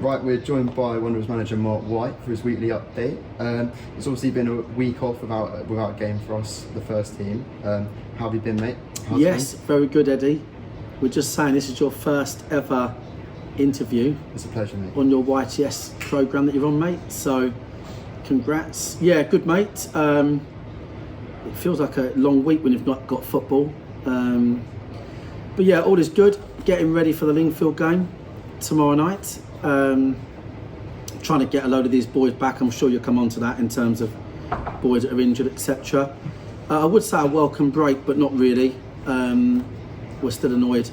Right, we're joined by Wanderers manager Marc White for his weekly update. It's obviously been a week off without a game for us, the first team. How have you been, mate? Yes, very good, Eddie. We're just saying this is your first ever interview. It's a pleasure, mate. On your YTS programme that you're on, mate. So, congrats. Yeah, good, mate. It feels like a long week when you've not got football. But yeah, all is good. Getting ready for the Lingfield game tomorrow night. Trying to get a load of these boys back. I'm sure you'll come on to that in terms of boys that are injured, etc. I would say a welcome break, but not really. We're still annoyed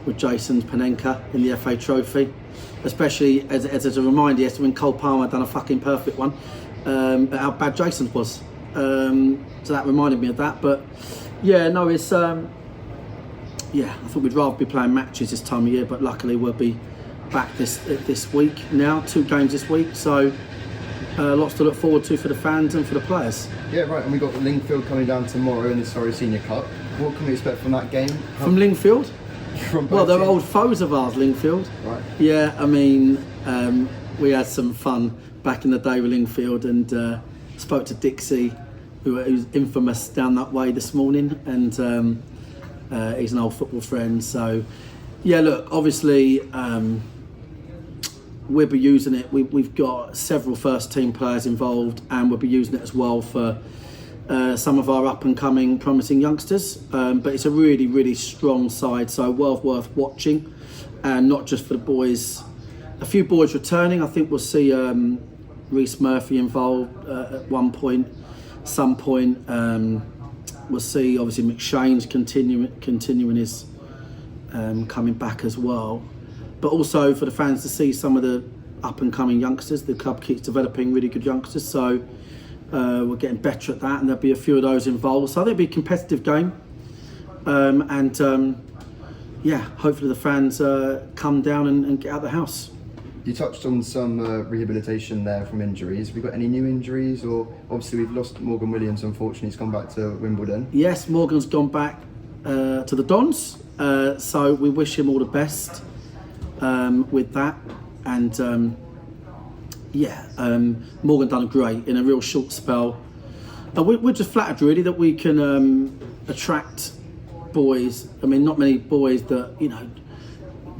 with Jason's Panenka in the FA Trophy, especially as a reminder yesterday when Cole Palmer done a fucking perfect one, how bad Jason's was. So that reminded me of that. But yeah, no, it's I thought we'd rather be playing matches this time of year, but luckily we'll be back this week now, 2 games this week, so lots to look forward to for the fans and for the players. Yeah, right, and we've got Lingfield coming down tomorrow in the Surrey Senior Cup. What can we expect from that game? From Lingfield? Well, they're teams? old foes of ours, Lingfield. Right. Yeah, I mean, we had some fun back in the day with Lingfield, and spoke to Dixie, who's infamous down that way this morning, and he's an old football friend. So, yeah, look, obviously, we'll be using it. We've got several first team players involved, and we'll be using it as well for some of our up and coming promising youngsters. But it's a really, really strong side, so well worth watching, and not just for the boys. A few boys returning. I think we'll see Reece Murphy involved at one point, some point. We'll see obviously McShane's continuing his coming back as well. But also for the fans to see some of the up-and-coming youngsters. The club keeps developing really good youngsters, so we're getting better at that, and there'll be a few of those involved. So I think it'll be a competitive game, hopefully the fans come down and get out of the house. You touched on some rehabilitation there from injuries. Have we got any new injuries? Or obviously we've lost Morgan Williams, unfortunately. He's gone back to Wimbledon. Yes, Morgan's gone back to the Dons, so we wish him all the best with that, and Morgan done great in a real short spell. We're just flattered really that we can attract boys. I mean, not many boys that,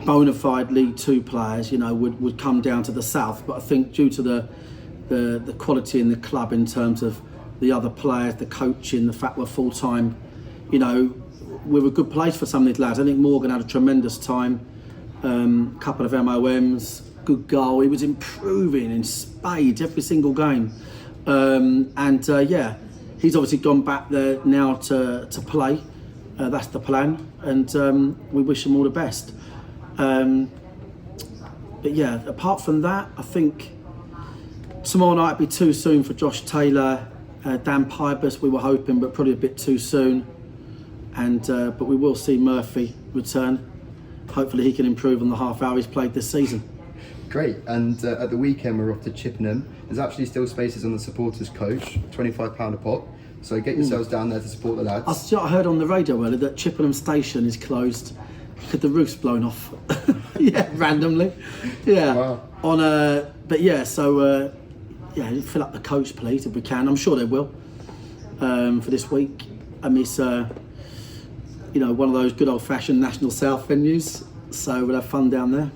bona fide League 2 players, would come down to the south, but I think due to the quality in the club in terms of the other players, the coaching, the fact we're full time, we're a good place for some of these lads. I think Morgan had a tremendous time. Couple of MOMs, good goal. He was improving in spades every single game, he's obviously gone back there now to play. That's the plan, and we wish him all the best. But yeah, apart from that, I think tomorrow night would be too soon for Josh Taylor, Dan Pybus. We were hoping, but probably a bit too soon. And but we will see Murphy return. Hopefully he can improve on the half hour he's played this season. Great, and at the weekend we're off to Chippenham. There's actually still spaces on the supporters coach, £25 a pop. So get yourselves down there to support the lads. I heard on the radio earlier that Chippenham station is closed. Could the roof's blown off? Yeah, randomly. Yeah. Wow. Fill up the coach, please, if we can. I'm sure they will for this week. I miss, one of those good old-fashioned National South venues. So we'll have fun down there.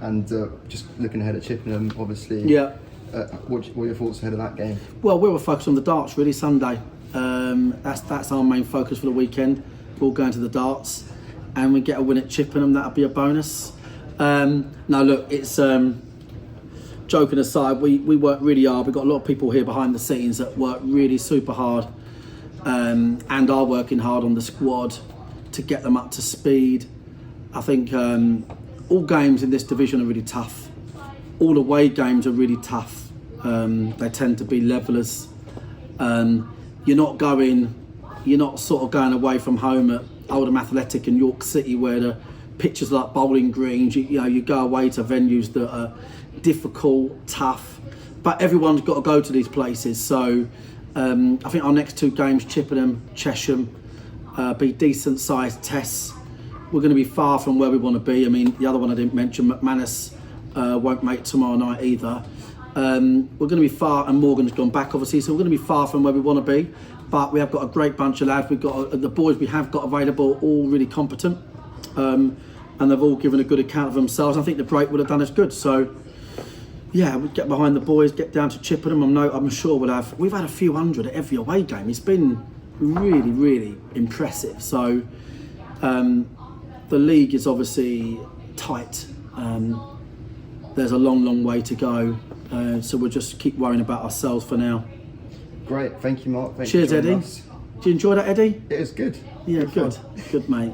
And just looking ahead at Chippenham, obviously. Yeah. What are your thoughts ahead of that game? Well, we were focused on the darts really Sunday. That's our main focus for the weekend. We're all going to the darts, and we get a win at Chippenham. That'll be a bonus. No, look, it's joking aside. We work really hard. We've got a lot of people here behind the scenes that work really super hard, and are working hard on the squad to get them up to speed. I think all games in this division are really tough. All away games are really tough. They tend to be levellers. You're not sort of going away from home at Oldham Athletic in York City where the pitches are like bowling greens. You go away to venues that are difficult, tough, but everyone's got to go to these places. So I think our next 2 games, Chippenham, Chesham, be decent sized tests. We're going to be far from where we want to be. I mean, the other one I didn't mention, McManus, won't make tomorrow night either. We're going to be far, and Morgan's gone back obviously, so we're going to be far from where we want to be. But we have got a great bunch of lads. We've got the boys we have got available, all really competent, and they've all given a good account of themselves. I think the break would have done us good. So yeah, we'd get behind the boys, get down to Chippenham. I'm sure we've had a few hundred at every away game. It's been really, really impressive. So the league is obviously tight. There's a long way to go. So we'll just keep worrying about ourselves for now. Great, thank you, Mark. Thanks Cheers, for joining Eddie. us. Did you enjoy that, Eddie? It was good. Yeah, good, mate.